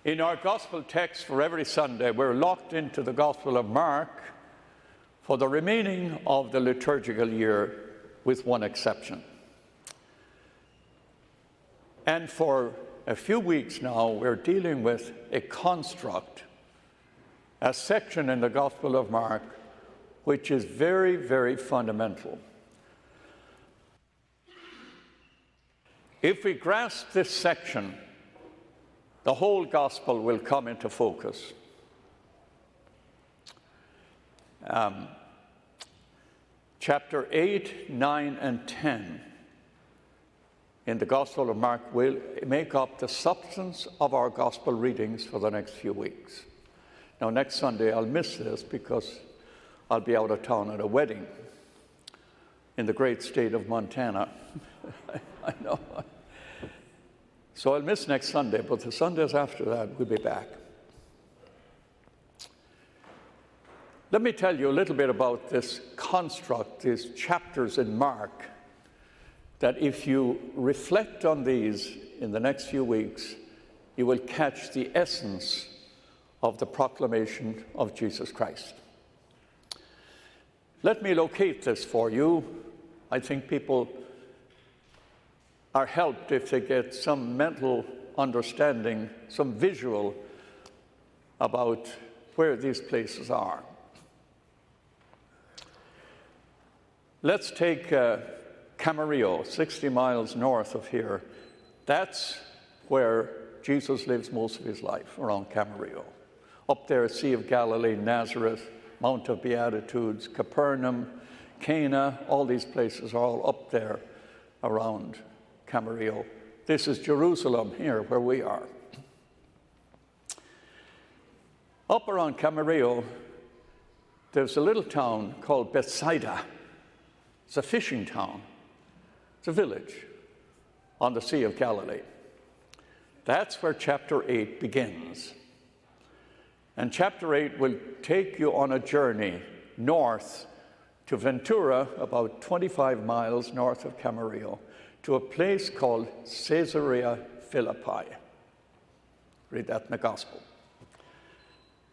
In our gospel text for every Sunday, we're locked into the Gospel of Mark for the remaining of the liturgical year, with one exception. And for a few weeks now, we're dealing with a construct, a section in the Gospel of Mark, which is very, very fundamental. If we grasp this section, the whole gospel will come into focus. Chapter 8, 9, and 10 in the Gospel of Mark will make up the substance of our gospel readings for the next few weeks. Now, next Sunday I'll miss this because I'll be out of town at a wedding in the great state of Montana. I know. So I'll miss next Sunday, but the Sundays after that, we'll be back. Let me tell you a little bit about this construct, these chapters in Mark, that if you reflect on these in the next few weeks, you will catch the essence of the proclamation of Jesus Christ. Let me locate this for you. I think people are helped if they get some mental understanding, some visual about where these places are. Let's take Camarillo, 60 miles north of here. That's where Jesus lives most of his life, around Camarillo. Up there, Sea of Galilee, Nazareth, Mount of Beatitudes, Capernaum, Cana, all these places are all up there around Camarillo. This is Jerusalem here, where we are. Up around Camarillo, there's a little town called Presider. It's a fishing town. It's a village on the Sea of Galilee. That's where chapter 8 begins. And chapter 8 will take you on a journey north to Ventura, about 25 miles north of Camarillo, to a place called Caesarea Philippi. Read that in the Gospel.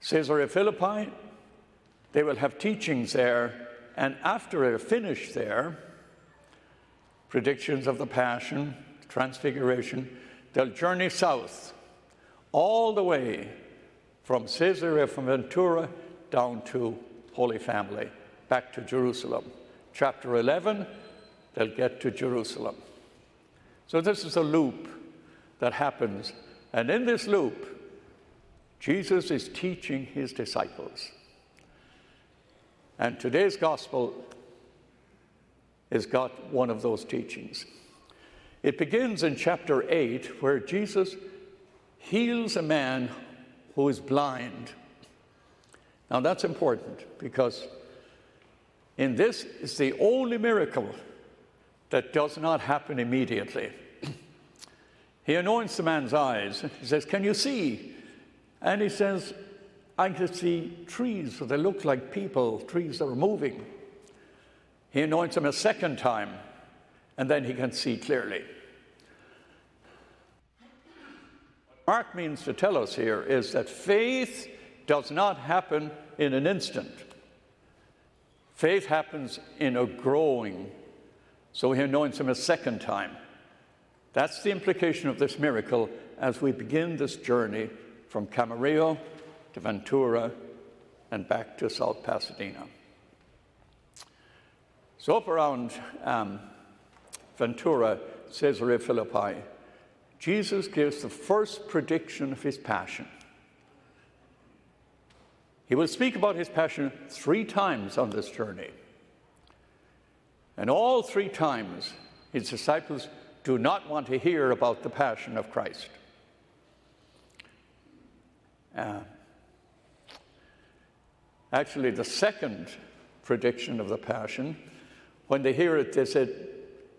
Caesarea Philippi, they will have teachings there, and after they're finished there, predictions of the Passion, Transfiguration, they'll journey south, all the way from Caesarea, from Ventura, down to Holy Family, back to Jerusalem. Chapter 11, they'll get to Jerusalem. So this is a loop that happens, and in this loop, Jesus is teaching his disciples. And today's gospel has got one of those teachings. It begins in chapter 8, where Jesus heals a man who is blind. Now that's important, because in this is the only miracle that does not happen immediately. He anoints the man's eyes. He says, "Can you see?" And he says, "I can see trees, so they look like people, trees that are moving." He anoints him a second time, and then he can see clearly. What Mark means to tell us here is that faith does not happen in an instant. Faith happens in a growing. So he anoints him a second time. That's the implication of this miracle as we begin this journey from Camarillo to Ventura and back to South Pasadena. So up around Ventura, Caesarea Philippi, Jesus gives the first prediction of his passion. He will speak about his passion 3 times on this journey. And all 3 times, his disciples do not want to hear about the passion of Christ. Actually, the second prediction of the passion, when they hear it, they said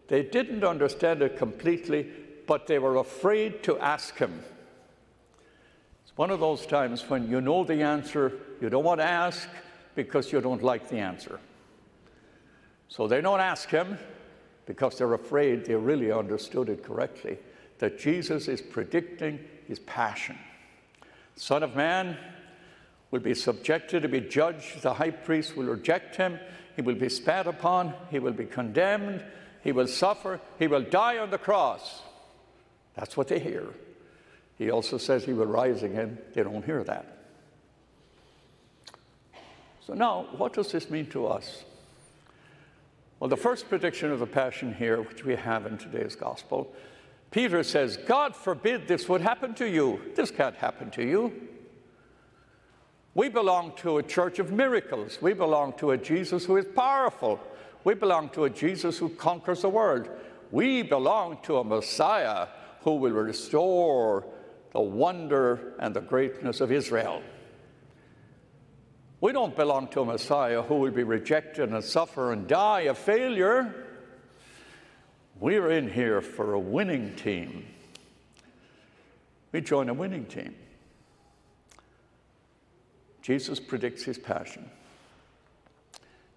they didn't understand it completely, but they were afraid to ask him. It's one of those times when you know the answer, you don't want to ask because you don't like the answer. So they don't ask him because they're afraid they really understood it correctly, that Jesus is predicting his passion. Son of Man will be subjected to be judged. The high priest will reject him. He will be spat upon. He will be condemned. He will suffer. He will die on the cross. That's what they hear. He also says he will rise again. They don't hear that. So now, what does this mean to us? Well, the first prediction of the Passion here, which we have in today's gospel, Peter says, God forbid this would happen to you. This can't happen to you. We belong to a church of miracles. We belong to a Jesus who is powerful. We belong to a Jesus who conquers the world. We belong to a Messiah who will restore the wonder and the greatness of Israel. We don't belong to a Messiah who will be rejected and suffer and die a failure. We're in here for a winning team. We join a winning team. Jesus predicts his passion.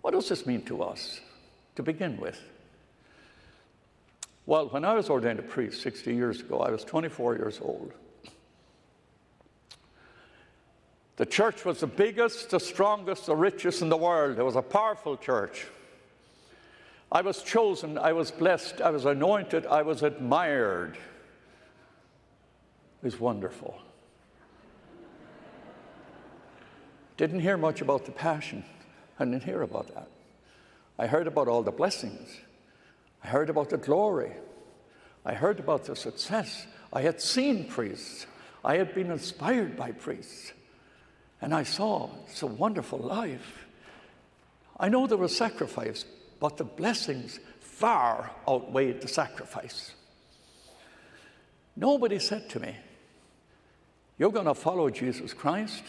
What does this mean to us to begin with? Well, when I was ordained a priest 60 years ago, I was 24 years old. The church was the biggest, the strongest, the richest in the world. It was a powerful church. I was chosen, I was blessed, I was anointed, I was admired. It was wonderful. Didn't hear much about the passion. I didn't hear about that. I heard about all the blessings. I heard about the glory. I heard about the success. I had seen priests. I had been inspired by priests. And I saw it's a wonderful life. I know there was sacrifice, but the blessings far outweighed the sacrifice. Nobody said to me, you're going to follow Jesus Christ.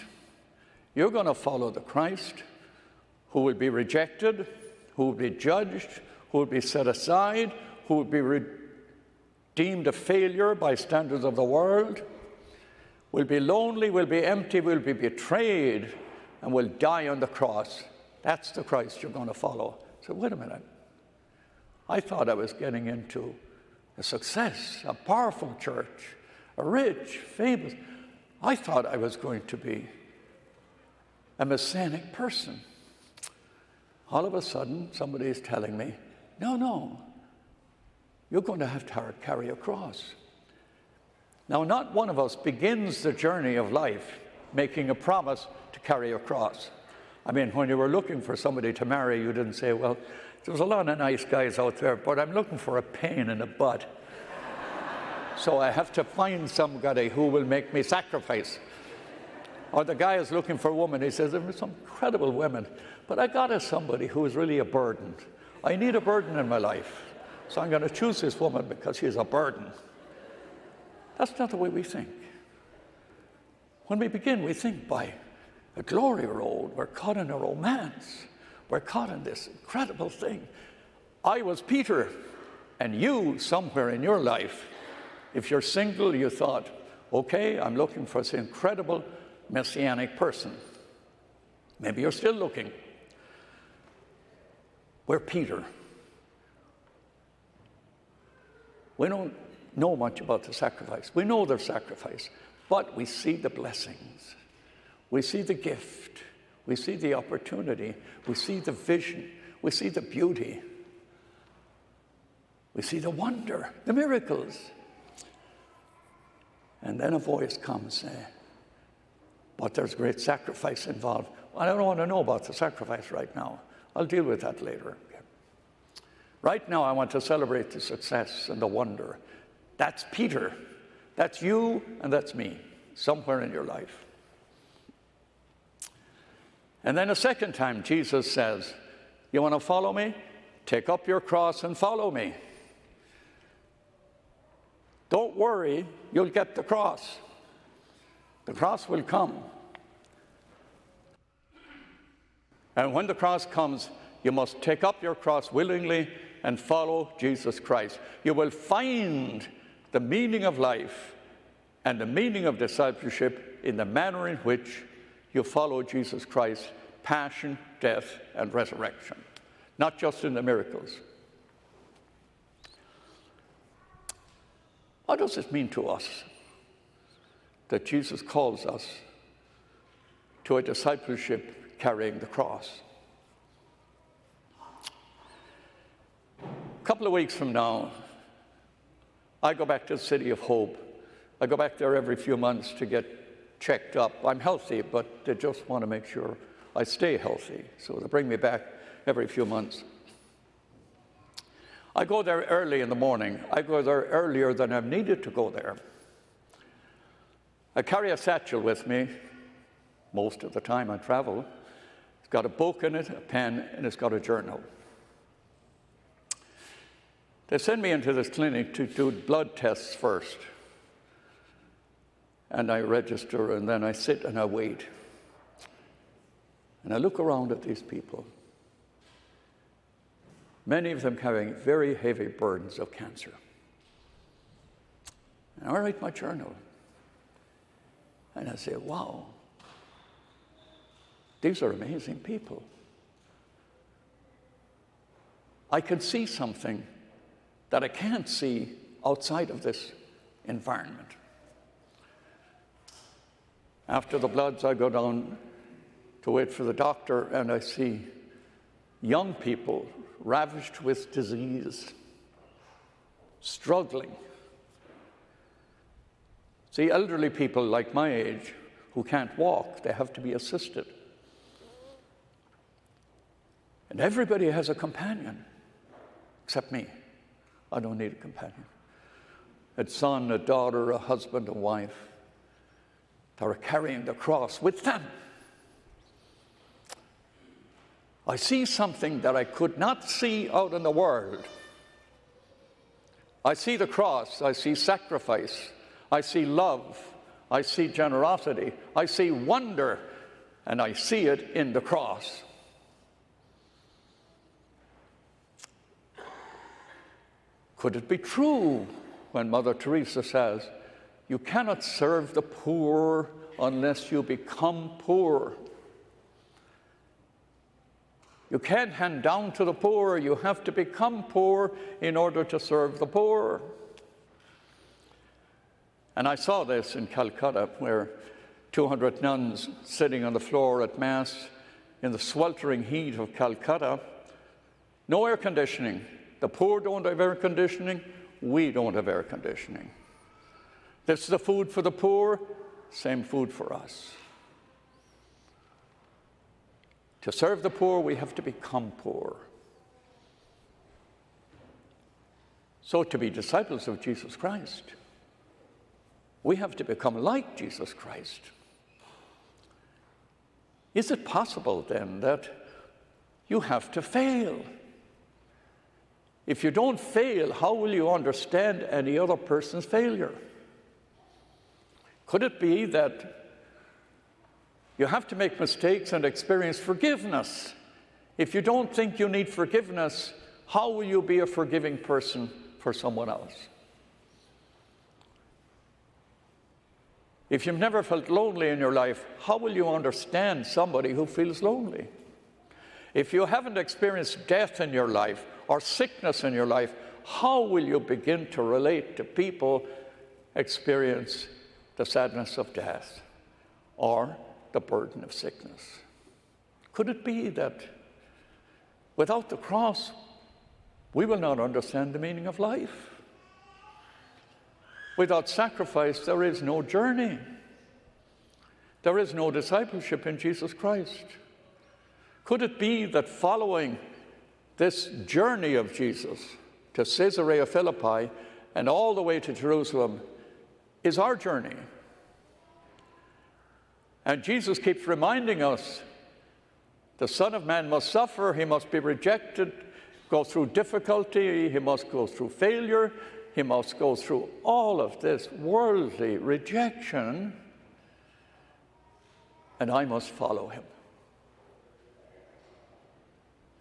You're going to follow the Christ who will be rejected, who will be judged, who will be set aside, who will be deemed a failure by standards of the world, will be lonely, will be empty, will be betrayed, and will die on the cross. That's the Christ you're going to follow. So wait a minute. I thought I was getting into a success, a powerful church, a rich, famous. I thought I was going to be a messianic person. All of a sudden, somebody is telling me, no, you're going to have to carry a cross. Now, not one of us begins the journey of life making a promise to carry a cross. I mean, when you were looking for somebody to marry, you didn't say, well, there's a lot of nice guys out there, but I'm looking for a pain in the butt. So I have to find somebody who will make me sacrifice. Or the guy is looking for a woman. He says, there are some incredible women, but I got somebody who is really a burden. I need a burden in my life. So I'm going to choose this woman because she's a burden. That's not the way we think. When we begin, we think by a glory road. We're caught in a romance. We're caught in this incredible thing. I was Peter, and you, somewhere in your life, if you're single, you thought, okay, I'm looking for this incredible messianic person. Maybe you're still looking. We're Peter. We don't know much about the sacrifice. We know there's sacrifice, but we see the blessings. We see the gift. We see the opportunity. We see the vision. We see the beauty. We see the wonder, the miracles. And then a voice comes, but there's great sacrifice involved. I don't want to know about the sacrifice right now. I'll deal with that later. Right now, I want to celebrate the success and the wonder. That's Peter. That's you, and that's me, somewhere in your life. And then a second time, Jesus says, you want to follow me? Take up your cross and follow me. Don't worry, you'll get the cross. The cross will come. And when the cross comes, you must take up your cross willingly and follow Jesus Christ. You will find the meaning of life and the meaning of discipleship in the manner in which you follow Jesus Christ's passion, death, and resurrection, not just in the miracles. What does it mean to us that Jesus calls us to a discipleship carrying the cross. A couple of weeks from now, I go back to the City of Hope. I go back there every few months to get checked up. I'm healthy, but they just want to make sure I stay healthy, so they bring me back every few months. I go there early in the morning. I go there earlier than I'm needed to go there. I carry a satchel with me most of the time I travel. It's got a book in it, a pen, and it's got a journal. They send me into this clinic to do blood tests first. And I register, and then I sit and I wait. And I look around at these people. Many of them carrying very heavy burdens of cancer. And I write my journal. And I say, wow, these are amazing people. I can see something that I can't see outside of this environment. After the bloods, I go down to wait for the doctor, and I see young people ravaged with disease, struggling. See, elderly people like my age who can't walk, they have to be assisted. And everybody has a companion, except me. I don't need a companion. A son, a daughter, a husband, a wife, that are carrying the cross with them. I see something that I could not see out in the world. I see the cross, I see sacrifice, I see love, I see generosity, I see wonder, and I see it in the cross. Could it be true when Mother Teresa says, you cannot serve the poor unless you become poor? You can't hand down to the poor, you have to become poor in order to serve the poor. And I saw this in Calcutta, where 200 nuns sitting on the floor at Mass in the sweltering heat of Calcutta, no air conditioning. The poor don't have air conditioning, we don't have air conditioning. This is the food for the poor, same food for us. To serve the poor, we have to become poor. So to be disciples of Jesus Christ, we have to become like Jesus Christ. Is it possible then that you have to fail? If you don't fail, how will you understand any other person's failure? Could it be that you have to make mistakes and experience forgiveness? If you don't think you need forgiveness, how will you be a forgiving person for someone else? If you've never felt lonely in your life, how will you understand somebody who feels lonely? If you haven't experienced death in your life or sickness in your life, how will you begin to relate to people experience the sadness of death or the burden of sickness? Could it be that without the cross, we will not understand the meaning of life? Without sacrifice, there is no journey. There is no discipleship in Jesus Christ. Could it be that following this journey of Jesus to Caesarea Philippi and all the way to Jerusalem is our journey? And Jesus keeps reminding us, the Son of Man must suffer, he must be rejected, go through difficulty, he must go through failure, he must go through all of this worldly rejection, and I must follow him.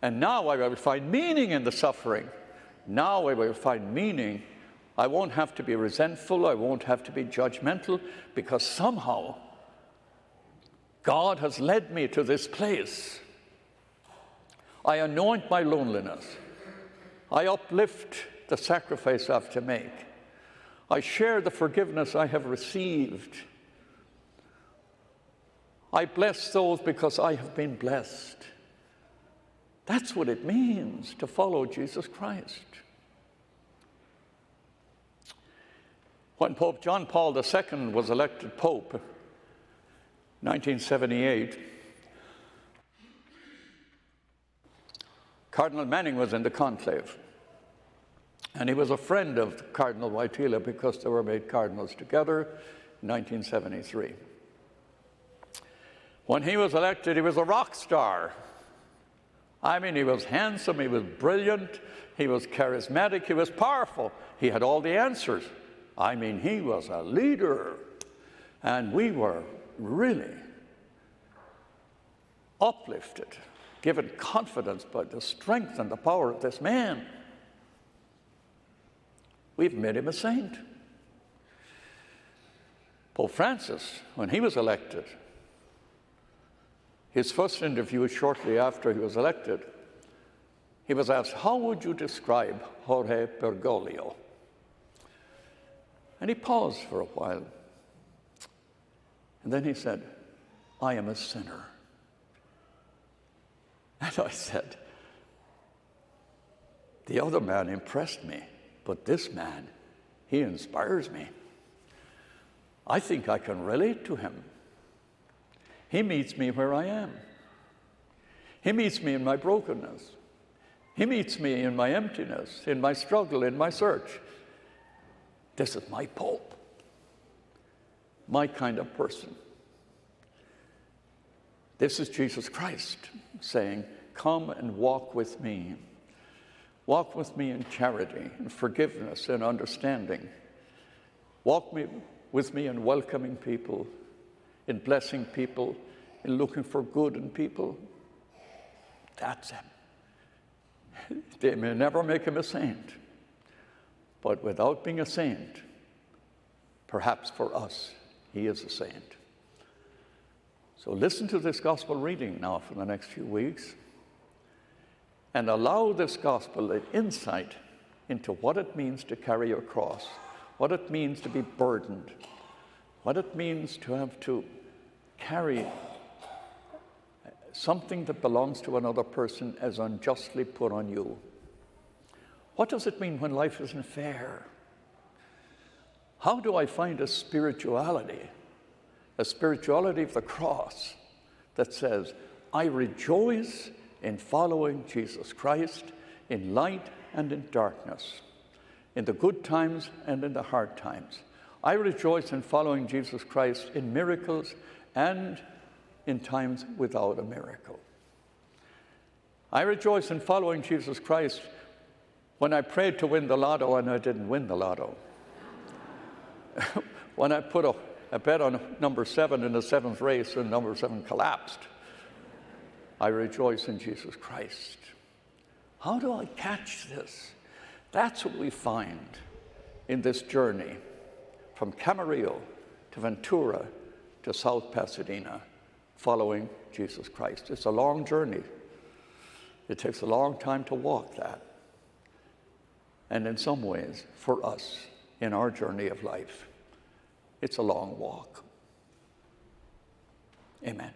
And now I will find meaning in the suffering. Now I will find meaning. I won't have to be resentful, I won't have to be judgmental, because somehow God has led me to this place. I anoint my loneliness. I uplift the sacrifice I have to make. I share the forgiveness I have received. I bless those because I have been blessed. That's what it means to follow Jesus Christ. When Pope John Paul II was elected Pope in 1978, Cardinal Manning was in the conclave. And he was a friend of Cardinal Wojtyla because they were made cardinals together in 1973. When he was elected, he was a rock star. I mean, he was handsome, he was brilliant, he was charismatic, he was powerful. He had all the answers. I mean, he was a leader. And we were really uplifted, given confidence by the strength and the power of this man. We've made him a saint. Pope Francis, when he was elected, his first interview shortly after he was elected, he was asked, how would you describe Jorge Bergoglio? And he paused for a while. And then he said, I am a sinner. And I said, the other man impressed me, but this man, he inspires me. I think I can relate to him. He meets me where I am. He meets me in my brokenness. He meets me in my emptiness, in my struggle, in my search. This is my Pope, my kind of person. This is Jesus Christ saying, come and walk with me. Walk with me in charity, in forgiveness, in understanding. Walk with me in welcoming people, in blessing people, in looking for good in people. That's him. They may never make him a saint, but without being a saint, perhaps for us, he is a saint. So listen to this gospel reading now for the next few weeks and allow this gospel an insight into what it means to carry your cross, what it means to be burdened, what it means to have to carry something that belongs to another person as unjustly put on you. What does it mean when life isn't fair? How do I find a spirituality of the cross that says, I rejoice in following Jesus Christ in light and in darkness, in the good times and in the hard times. I rejoice in following Jesus Christ in miracles and in times without a miracle. I rejoice in following Jesus Christ when I prayed to win the lotto and I didn't win the lotto. When I put a bet on number 7 in the 7th race and number 7 collapsed. I rejoice in Jesus Christ. How do I catch this? That's what we find in this journey from Camarillo to Ventura to South Pasadena, following Jesus Christ. It's a long journey. It takes a long time to walk that. And in some ways, for us, in our journey of life, it's a long walk. Amen.